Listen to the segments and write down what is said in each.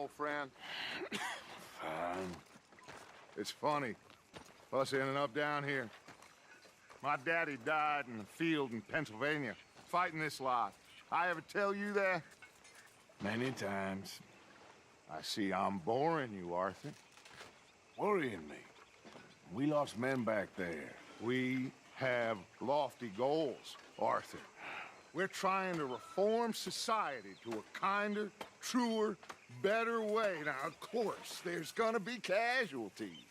old friend? Fine. It's funny, us ending up down here. My daddy died in the field in Pennsylvania, fighting this lot. I ever tell you that? Many times. I see I'm boring you, Arthur. Worrying me. We lost men back there. We have lofty goals, Arthur. We're trying to reform society to a kinder, truer, better way. Now, of course, there's gonna be casualties.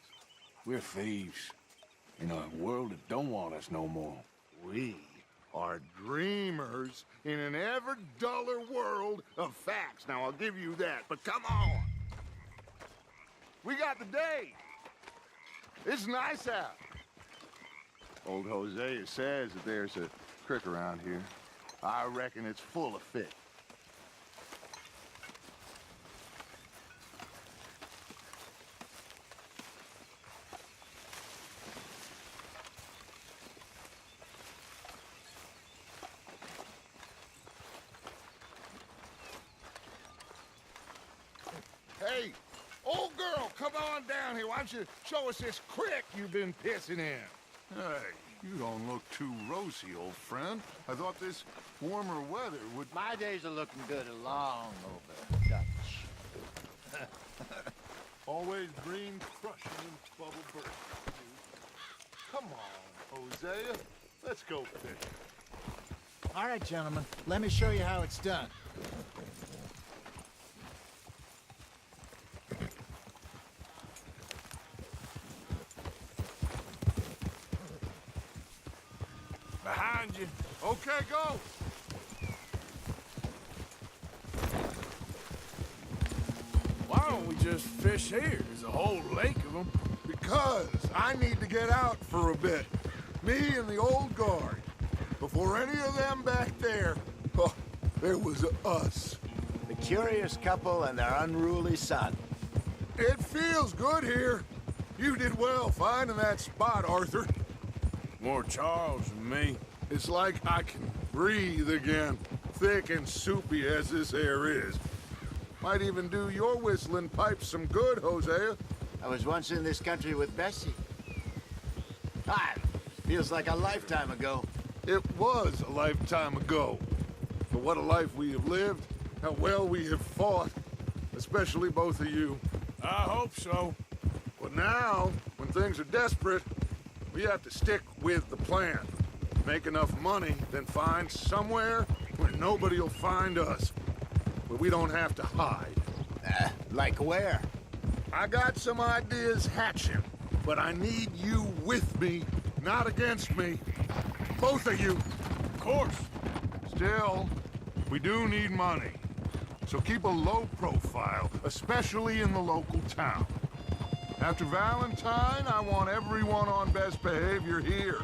We're thieves. In a world that don't want us no more. We are dreamers in an ever duller world of facts. Now, I'll give you that, but come on. We got the day. It's nice out. Old Hosea says that there's a creek around here. I reckon it's full of fish. Hey, old girl, come on down here. Why don't you show us this creek you've been pissing in? Hey, you don't look too rosy, old friend. I thought this warmer weather would... My days are looking good along over Dutch. Always green, crushing, and bubble burst. Come on, Hosea. Let's go fishing. All right, gentlemen, let me show you how it's done. Behind you. Okay, go. Why don't we just fish here? There's a whole lake of them. Because I need to get out for a bit. Me and the old guard. Before any of them back there, oh, there was us. The curious couple and their unruly son. It feels good here. You did well finding that spot, Arthur. More Charles than me. It's like I can breathe again, thick and soupy as this air is. Might even do your whistling pipes some good, Hosea. I was once in this country with Bessie. God, feels like a lifetime ago. It was a lifetime ago. But what a life we have lived, how well we have fought, especially both of you. I hope so. But now, when things are desperate, we have to stick with the plan. Make enough money, then find somewhere where nobody will find us. Where we don't have to hide. Like where? I got some ideas hatching, but I need you with me, not against me. Both of you. Of course. Still, we do need money. So keep a low profile, especially in the local town. After Valentine, I want everyone on best behavior here.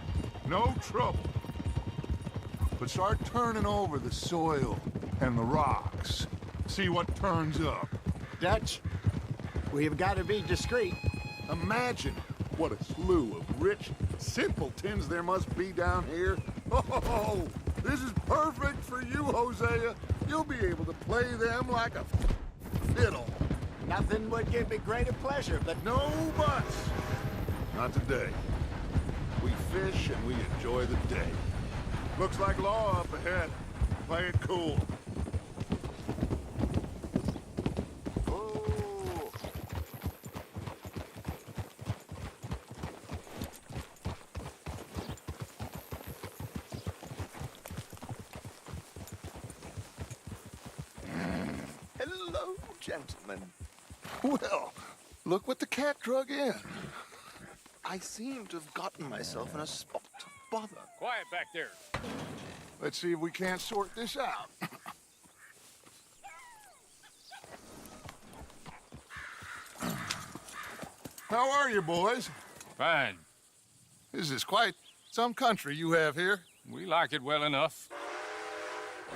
No trouble. But start turning over the soil and the rocks. See what turns up. Dutch, we've got to be discreet. Imagine what a slew of rich simpletons there must be down here. Oh, this is perfect for you, Hosea. You'll be able to play them like a fiddle. Nothing would give me greater pleasure, but No buts. Not today. We fish and we enjoy the day. Looks like law up ahead. Play it cool. Oh. Hello, gentlemen. Well, look what the cat drug in. I seem to have gotten myself in a spot to bother. Quiet back there. Let's see if we can't sort this out. How are you, boys? Fine. This is quite some country you have here. We like it well enough.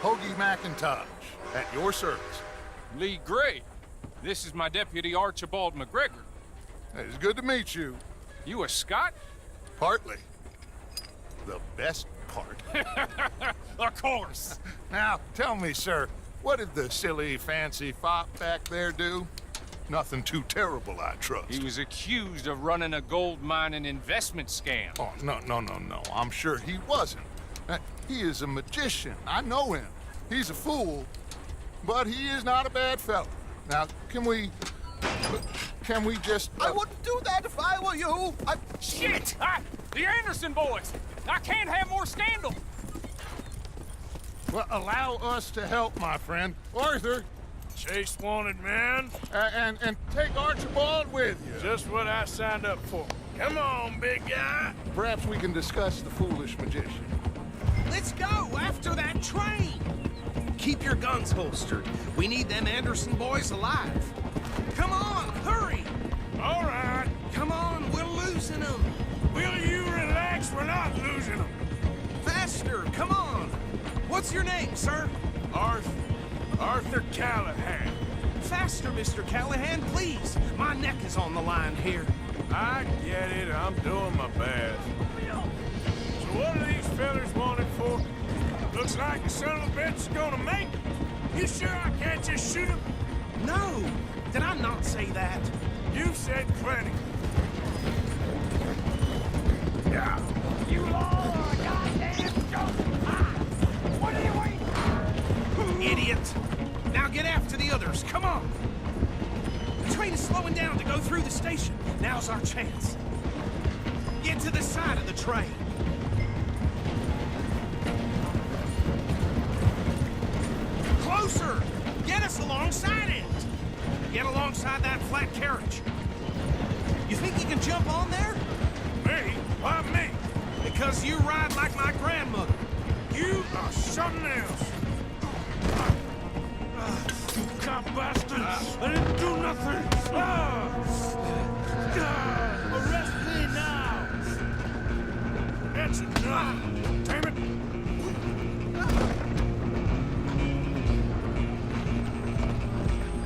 Hoagie McIntosh, at your service. Lee Gray. This is my deputy Archibald McGregor. It's good to meet you. You a Scot? Partly. The best part. Of course. Now, tell me, sir, what did the silly, fancy fop back there do? Nothing too terrible, I trust. He was accused of running a gold mining investment scam. Oh, no. I'm sure he wasn't. He is a magician. I know him. He's a fool, but he is not a bad fellow. Now, can we just... I wouldn't do that if I were you. Shit! The Anderson boys! I can't have more scandal! Well, allow us to help, my friend. Arthur, Chase wanted man. and take Archibald with you. Just what I signed up for. Come on, big guy. Perhaps we can discuss the foolish magician. Let's go after that train. Keep your guns holstered. We need them Anderson boys alive. Come on, hurry. All right. Come on, we're losing them. Will you relax? We're not losing them. Faster, come on. What's your name, sir? Arthur Callahan. Faster, Mr. Callahan, please. My neck is on the line here. I get it. I'm doing my best. So what are these fellers wanted for? Looks like the son of a bitch is gonna make it. You sure I can't just shoot him? No, did I not say that? You've said plenty. Yeah. You all are a goddamn joke. What are you waiting for? Idiot. Now get after the others, come on. The train is slowing down to go through the station. Now's our chance. Get to the side of the train. Closer! Get us alongside it! Get alongside that flat carriage. You think you can jump on there? Me? Why me? Because you ride like my grandmother. You are something else. You cop bastards! I didn't do nothing! Arrest me now! That's enough! Damn it!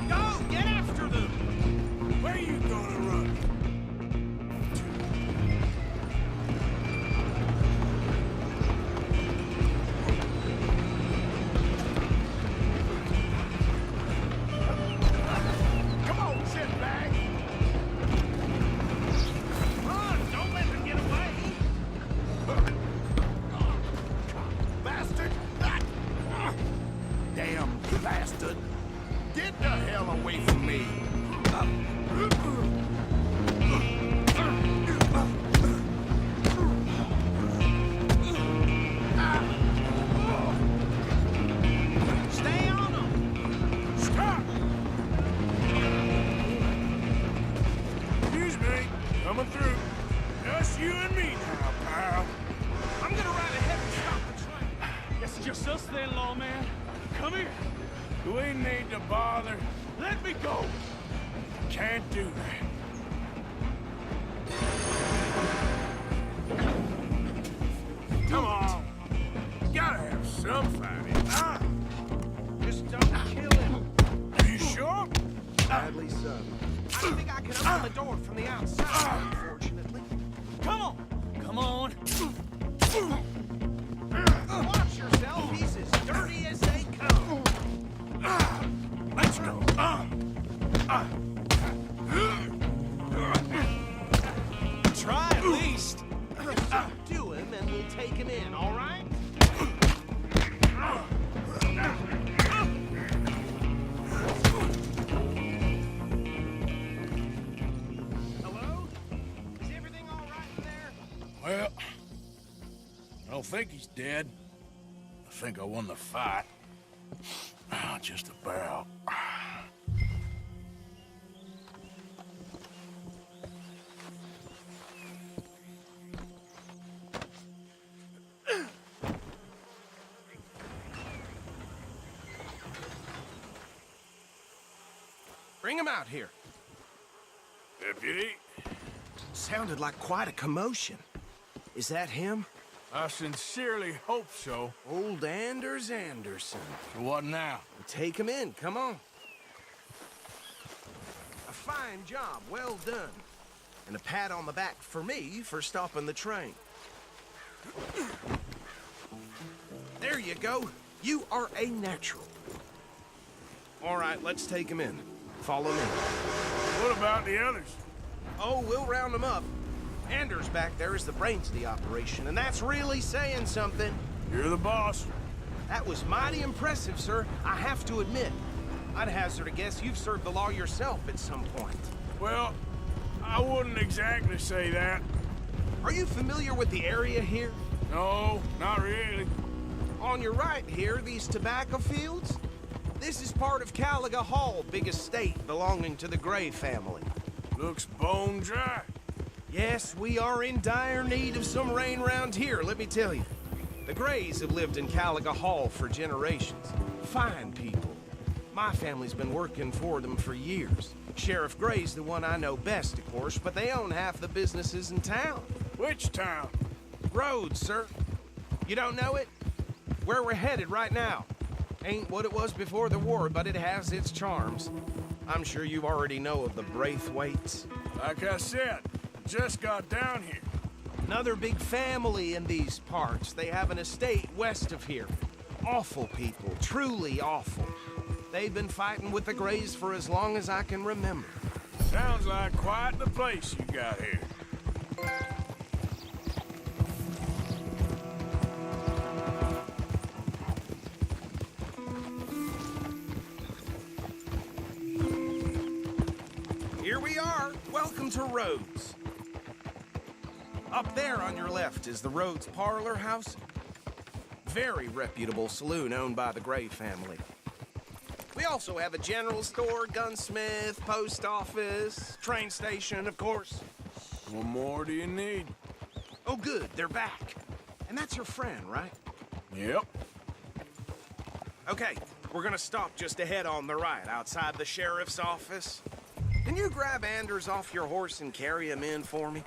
Go! Get after them! Where are you gonna run? Come on, shitbag! Run! Don't let them get away! Bastard! Damn bastard! Get the hell away from me! Stay on them! Stop! Excuse me. Coming through. Just you and me now, pal. I'm gonna ride ahead and stop the train. Guess it's just us then, lawman. Come here. Do we need to bother? Let me go. Can't do that. Come on. Gotta have some fighting. Just don't kill him. Are you sure? Badly so. I don't think I can open the door from the outside, unfortunately. Come on. Come on. Watch yourself. He's as dirty as they come. Let's go. Try at least. Do him and we'll take him in, all right? Hello? Is everything all right in there? Well, I don't think he's dead. I think I won the fight. Just about. Bring him out here. Deputy, Sounded like quite a commotion. Is that him? I sincerely hope so. Old Anders Anderson. So what now? Take him in, come on. A fine job, well done. And a pat on the back for me for stopping the train. There you go. You are a natural. All right, let's take him in. Follow me. What about the others? Oh, we'll round them up. Anders back there is the brains of the operation, and that's really saying something. You're the boss. That was mighty impressive, sir. I have to admit. I'd hazard a guess you've served the law yourself at some point. Well, I wouldn't exactly say that. Are you familiar with the area here? No, not really. On your right here, these tobacco fields? This is part of Caliga Hall, big estate belonging to the Gray family. Looks bone dry. Yes, we are in dire need of some rain round here, let me tell you. The Grays have lived in Caliga Hall for generations. Fine people. My family's been working for them for years. Sheriff Gray's the one I know best, of course, but they own half the businesses in town. Which town? Rhodes, sir. You don't know it? Where we're headed right now. Ain't what it was before the war, but it has its charms. I'm sure you already know of the Braithwaites. Like I said, just got down here. Another big family in these parts. They have an estate west of here. Awful people, truly awful. They've been fighting with the Grays for as long as I can remember. Sounds like quite the place you got here. Here we are. Welcome to Rhodes. Up there on your left is the Rhodes Parlor House. Very reputable saloon owned by the Gray family. We also have a general store, gunsmith, post office, train station, of course. What more do you need? Oh, good, they're back. And that's your friend, right? Yep. Okay, we're gonna stop just ahead on the right, outside the sheriff's office. Can you grab Anders off your horse and carry him in for me?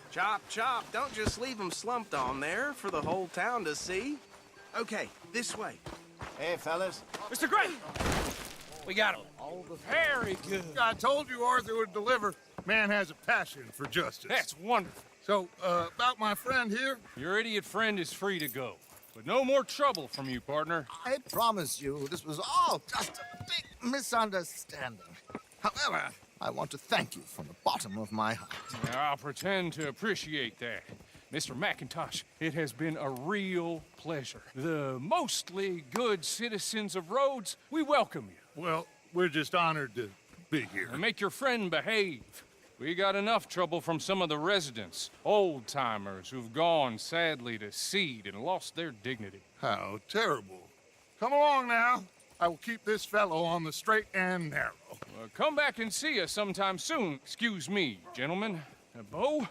Chop, chop, don't just leave him slumped on there for the whole town to see. Okay, this way. Hey, fellas. Mr. Gray! We got him. Very good. I told you Arthur would deliver. Man has a passion for justice. That's wonderful. So, about my friend here? Your idiot friend is free to go. But no more trouble from you, partner. I promise you, this was all just a big misunderstanding. However, I want to thank you from the bottom of my heart. I'll pretend to appreciate that. Mr. McIntosh, it has been a real pleasure. The mostly good citizens of Rhodes, we welcome you. Well, we're just honored to be here. And make your friend behave. We got enough trouble from some of the residents, old-timers who've gone, sadly, to seed and lost their dignity. How terrible. Come along now. I will keep this fellow on the straight and narrow. Come back and see us sometime soon. Excuse me, gentlemen. Bo,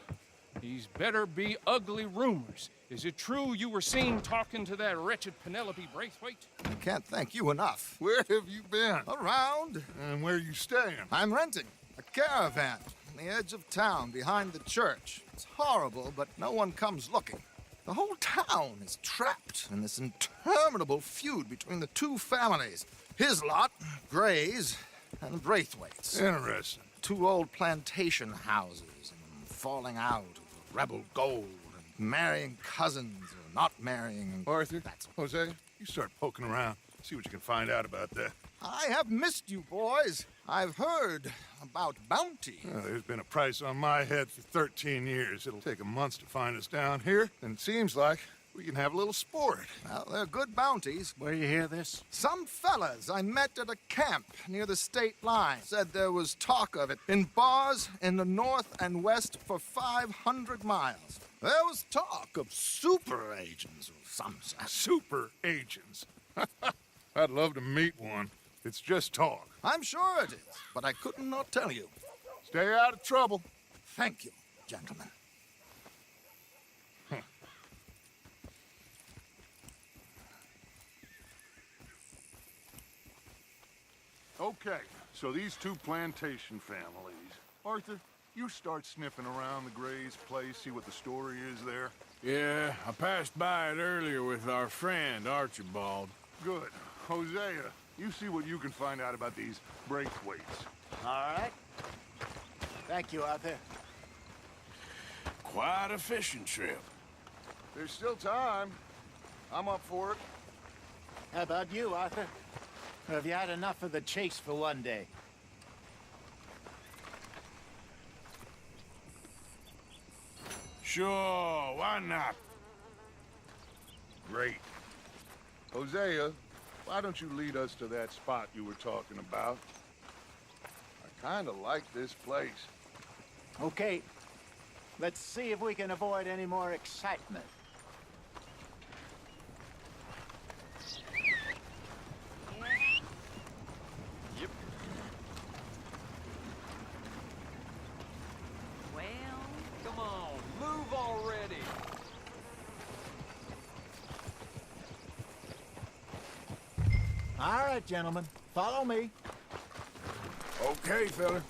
these better be ugly rumors. Is it true you were seen talking to that wretched Penelope Braithwaite? I can't thank you enough. Where have you been? Around, And where you staying? I'm renting a caravan on the edge of town behind the church. It's horrible, but no one comes looking. The whole town is trapped in this interminable feud between the two families. His lot, Gray's, and Braithwaite's. Interesting. Two old plantation houses and falling out of rebel gold and marrying cousins or not marrying. And Arthur, That's Jose, you start poking around. See what you can find out about that. I have missed you, boys. I've heard about bounty. There's been a price on my head for 13 years. It'll take a month to find us down here, and it seems like we can have a little sport. Well, they're good bounties. Where you hear this? Some fellas I met at a camp near the state line said there was talk of it in bars in the north and west for 500 miles. There was talk of super agents of some sort. Super agents. I'd love to meet one. It's just talk. I'm sure it is, but I couldn't not tell you. Stay out of trouble. Thank you, gentlemen. Okay, so these two plantation families. Arthur, you start sniffing around the Gray's place, see what the story is there. Yeah, I passed by it earlier with our friend, Archibald. Good. Hosea, you see what you can find out about these Braithwaites. All right. Thank you, Arthur. Quite a fishing trip. There's still time. I'm up for it. How about you, Arthur? Or have you had enough of the chase for one day? Sure, why not? Great. Hosea, why don't you lead us to that spot you were talking about? I kind of like this place. Okay. Let's see if we can avoid any more excitement. Well, Come on, move already. All right, gentlemen. Follow me. Okay, fella.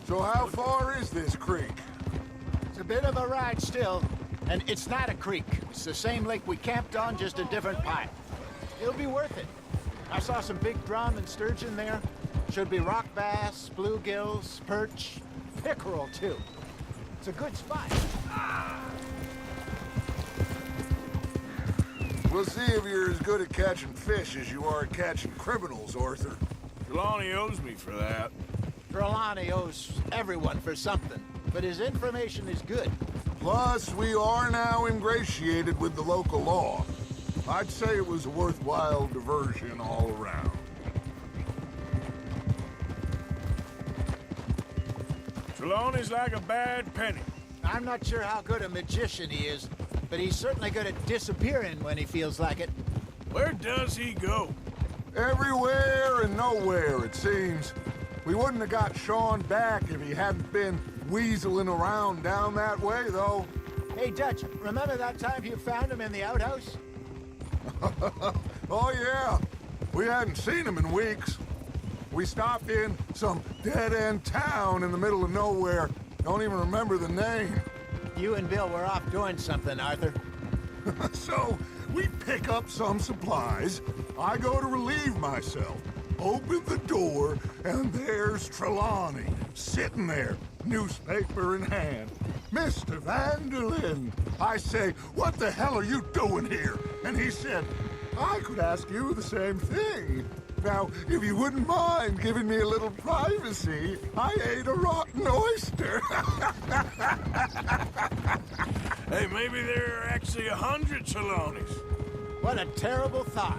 So how far is this creek? It's a bit of a ride still, and it's not a creek. It's the same lake we camped on, just a different pipe. It'll be worth it. I saw some big drum and sturgeon there. Should be rock bass, bluegills, perch, pickerel, too. It's a good spot. We'll see if you're as good at catching fish as you are at catching criminals, Arthur. Trelawney owes me for that. Trelawney owes everyone for something, but his information is good. Plus, we are now ingratiated with the local law. I'd say it was a worthwhile diversion all around. Trelawney's like a bad penny. I'm not sure how good a magician he is, but he's certainly good at disappearing when he feels like it. Where does he go? Everywhere and nowhere, it seems. We wouldn't have got Sean back if he hadn't been weaseling around down that way, though. Hey, Dutch, remember that time you found him in the outhouse? Oh, yeah. We hadn't seen him in weeks. We stopped in some dead-end town in the middle of nowhere. Don't even remember the name. You and Bill were off doing something, Arthur. So, we pick up some supplies. I go to relieve myself. Open the door, and there's Trelawney, sitting there, newspaper in hand. Mr. Vanderlyn. I say, what the hell are you doing here? And he said, I could ask you the same thing. Now, if you wouldn't mind giving me a little privacy, I ate a rotten oyster. Hey, maybe there are actually 100 Trelawneys. What a terrible thought.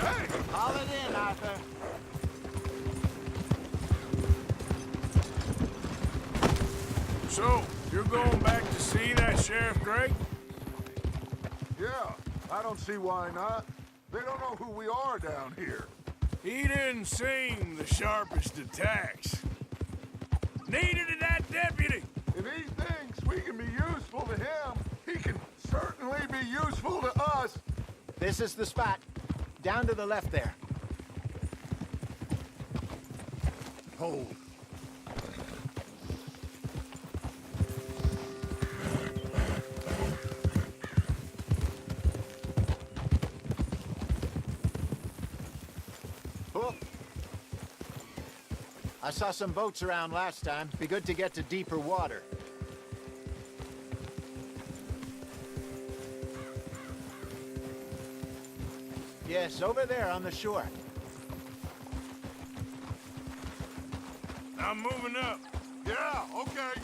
Hey! Haul it in, Arthur. So, you're going back to see that Sheriff Gray? Yeah, I don't see why not. They don't know who we are down here. He didn't seem the sharpest attacks. Needed that deputy. If he thinks we can be useful to him, he can certainly be useful to us. This is the spot. Down to the left there. Hold. Oh. I saw some boats around last time. Be good to get to deeper water. Yes, over there on the shore. I'm moving up. Yeah, okay.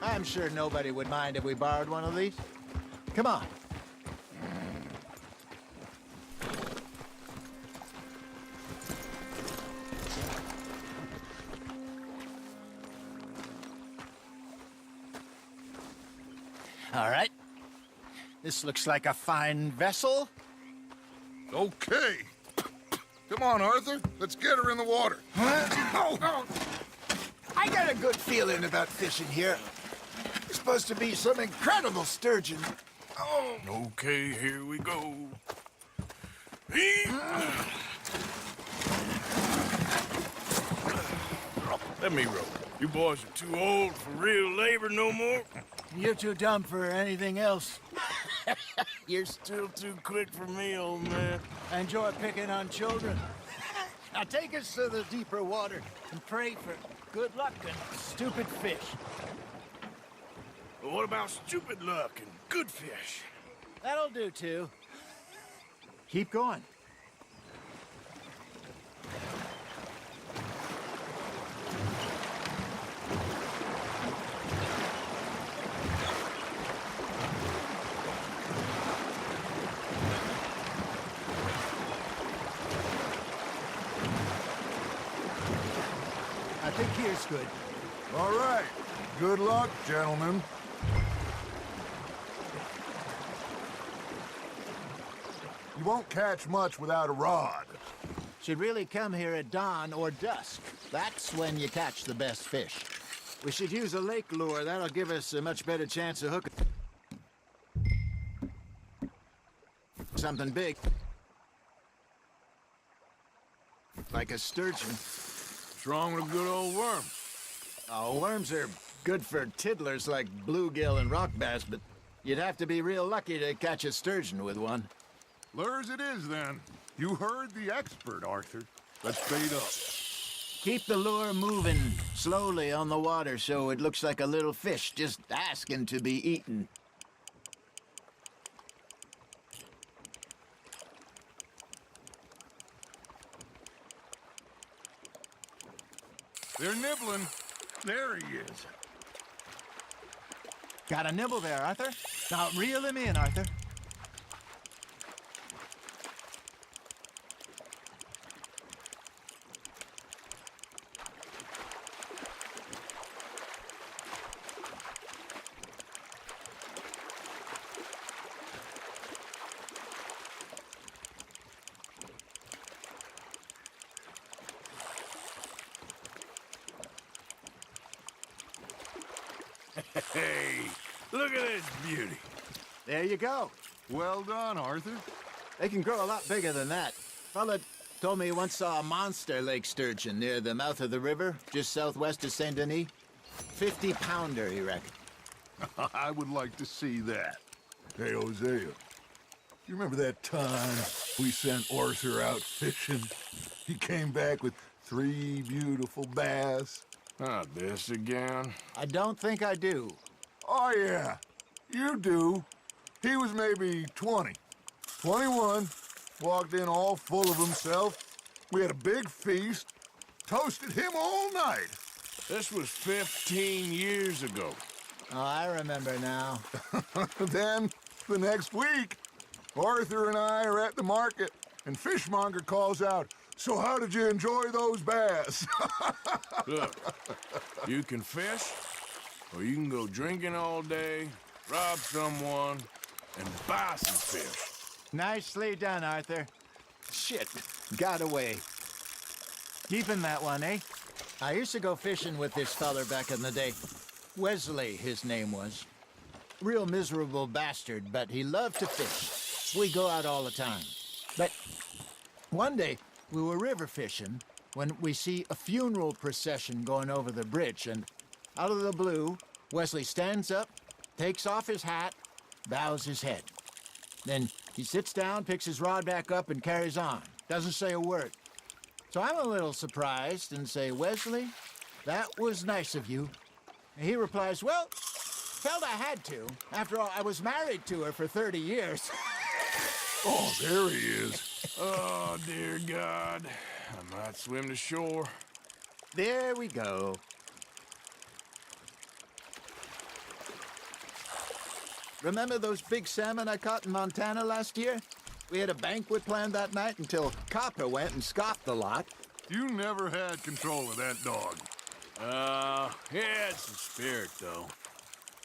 I'm sure nobody would mind if we borrowed one of these. Come on. All right. This looks like a fine vessel. Okay. Come on, Arthur. Let's get her in the water. Oh. I got a good feeling about fishing here. It's supposed to be some incredible sturgeon. Oh. Okay, here we go. Let me row. You boys are too old for real labor no more. You're too dumb for anything else. You're still too quick for me, old man. Enjoy picking on children. Now take us to the deeper water and pray for good luck and stupid fish. But what about stupid luck and good fish? That'll do, too. Keep going. I think here's good. All right. Good luck, gentlemen. You won't catch much without a rod. Should really come here at dawn or dusk. That's when you catch the best fish. We should use a lake lure. That'll give us a much better chance of hooking something big. Like a sturgeon. What's wrong with a good old worm? Oh, worms are good for tiddlers like bluegill and rock bass, but you'd have to be real lucky to catch a sturgeon with one. Lures it is, then. You heard the expert, Arthur. Let's bait up. Keep the lure moving slowly on the water so it looks like a little fish just asking to be eaten. They're nibbling. There he is. Got a nibble there, Arthur. Now reel him in, Arthur. Hey, look at this beauty. There you go. Well done, Arthur. They can grow a lot bigger than that. Fella told me he once saw a monster lake sturgeon near the mouth of the river, just southwest of Saint Denis. 50-pounder, he reckoned. I would like to see that. Hey, Hosea. You remember that time we sent Arthur out fishing? He came back with 3 beautiful bass. Not this again. I don't think I do. Oh, yeah. You do. He was maybe 20. 21. Walked in all full of himself. We had a big feast. Toasted him all night. This was 15 years ago. Oh, I remember now. Then, the next week, Arthur and I are at the market, and Fishmonger calls out, "So how did you enjoy those bass?" Look, you can fish, or you can go drinking all day, rob someone, and buy some fish. Nicely done, Arthur. Shit, got away. Keeping that one, eh? I used to go fishing with this feller back in the day. Wesley, his name was. Real miserable bastard, but he loved to fish. We go out all the time. But one day, we were river fishing when we see a funeral procession going over the bridge, and out of the blue, Wesley stands up, takes off his hat, bows his head. Then he sits down, picks his rod back up, and carries on. Doesn't say a word. So I'm a little surprised and say, "Wesley, that was nice of you." And he replies, "Well, felt I had to. After all, I was married to her for 30 years. Oh, there he is. Oh, dear God. I might swim to shore. There we go. Remember those big salmon I caught in Montana last year? We had a banquet planned that night until Copper went and scoffed the lot. You never had control of that dog. He had some spirit, though.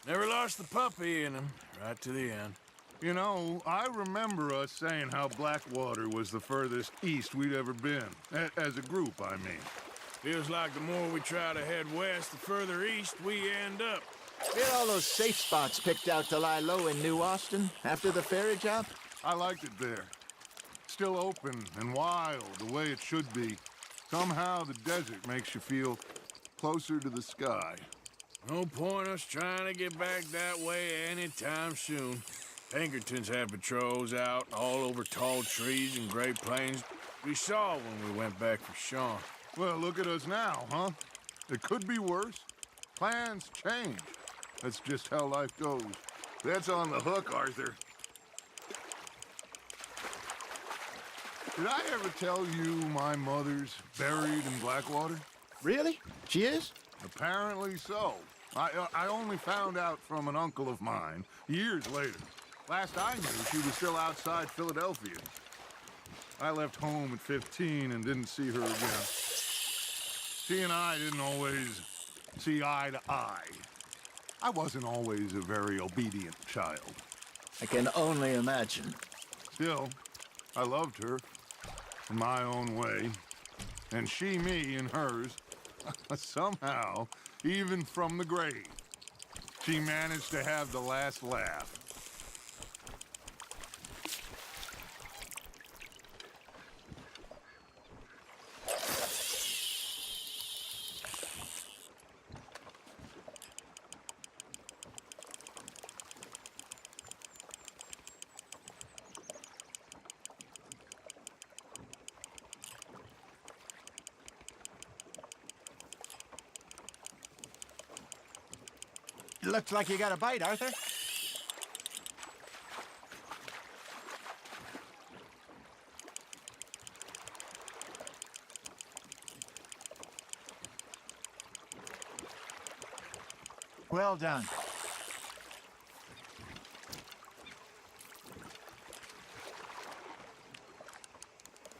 Never lost the puppy in him, right to the end. You know, I remember us saying how Blackwater was the furthest east we'd ever been. As a group, I mean. Feels like the more we try to head west, the further east we end up. We had all those safe spots picked out to lie low in New Austin after the ferry job. I liked it there. Still open and wild, the way it should be. Somehow the desert makes you feel closer to the sky. No point us trying to get back that way anytime soon. Pinkertons had patrols out all over tall trees and Great Plains. We saw when we went back for Sean. Well, look at us now, huh? It could be worse. Plans change. That's just how life goes. That's on the hook, Arthur. Did I ever tell you my mother's buried in Blackwater? Really? She is? Apparently so. I only found out from an uncle of mine years later. Last I knew, she was still outside Philadelphia. I left home at 15 and didn't see her again. She and I didn't always see eye to eye. I wasn't always a very obedient child. I can only imagine. Still, I loved her in my own way, and she me in hers. Somehow, even from the grave, she managed to have the last laugh. Looks like you got a bite, Arthur. Well done.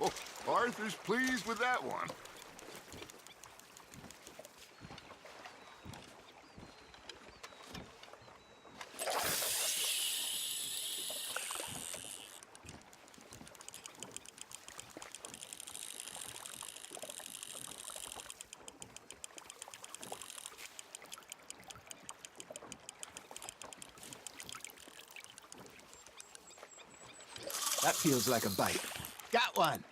Oh, Arthur's pleased with that one. That feels like a bite. Got one.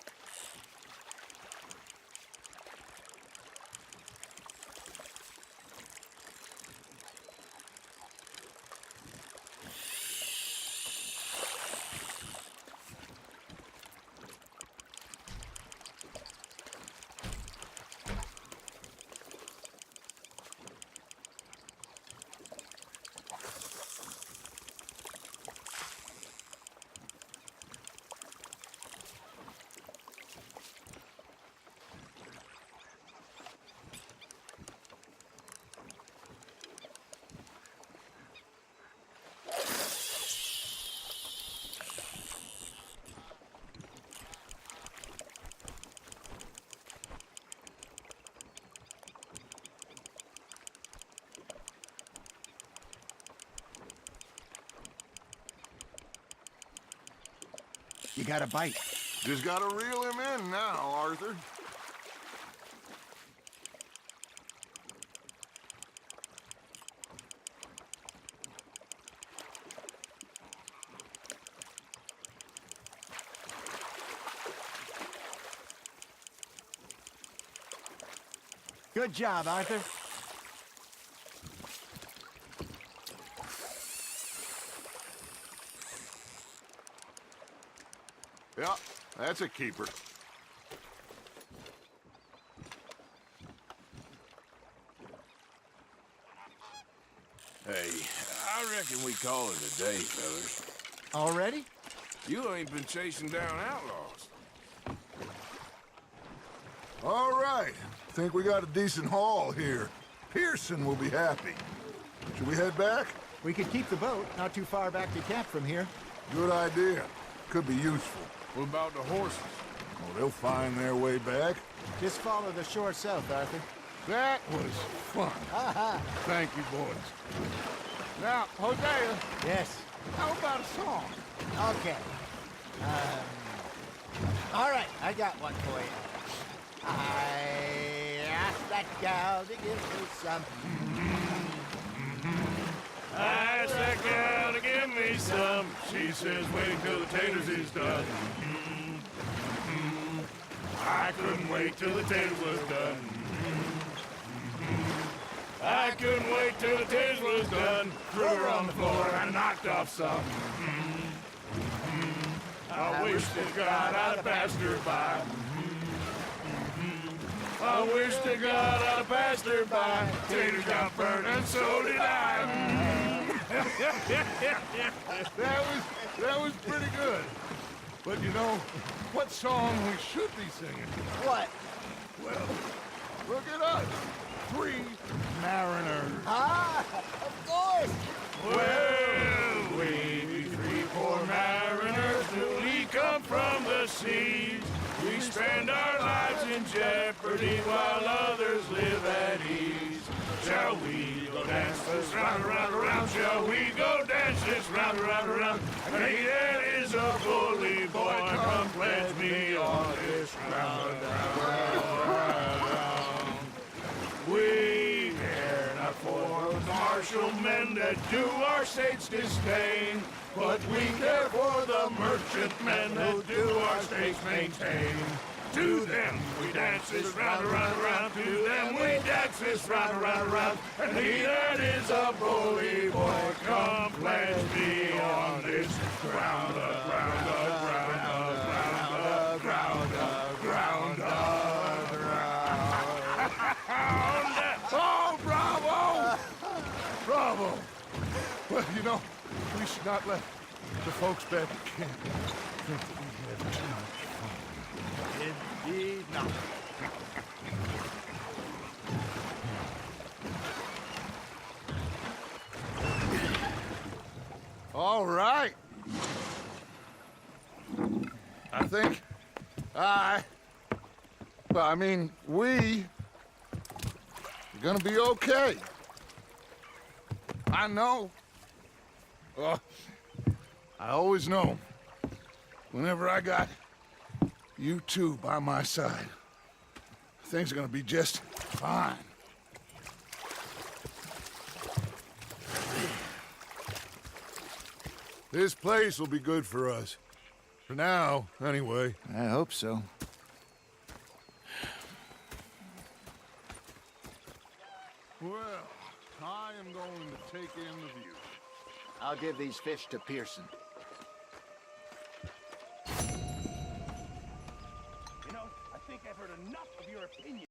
You got a bite. Just gotta reel him in now, Arthur. Good job, Arthur. Yeah, that's a keeper. Hey, I reckon we call it a day, fellas. Already? You ain't been chasing down outlaws. All right. Think we got a decent haul here. Pearson will be happy. Should we head back? We could keep the boat not too far back to camp from here. Good idea. Could be useful. What about the horses? Oh, they'll find their way back. Just follow the shore south, Arthur. That was fun. Thank you, boys. Now, Hosea, Yes. how about a song? Okay. All right, I got one for you. I asked that gal to give me some. I asked that gal to give me some. She says, wait till the taters is done. I couldn't wait till the taters was done. I couldn't wait till the tis was done. Threw her on the floor and knocked off some. I wish to God I'd passed her by. I wish to God I'd passed her by. Taters got burned and so did I. That was pretty good. But you know, what song we should be singing? What? Well, look at us. 3 mariners. Ah, of course. Well, we be 3 poor mariners newly come from the seas. We spend our lives in jeopardy while others live at ease. Shall we go dance this round, around, around? Shall we go dance this round, around, around? Hey, there is a bully boy, come pledge me on this round, round. We care not for the martial men that do our state's disdain, but we care for the merchantmen who do our state's maintain. To them we dance this round, around, around. To them we dance this round, around, around. And he that is a bully boy, come pledge me on this ground, ground, ground, ground, ground, ground, ground. Oh, bravo! Bravo! Well, you know, we should not let the folks back at camp think that we had too much fun. Indeed not. All right. I think we are gonna be okay. I know. I always know. Whenever I got you two by my side, things are gonna be just fine. This place will be good for us. For now, anyway. I hope so. Well, I am going to take in the view. I'll give these fish to Pearson.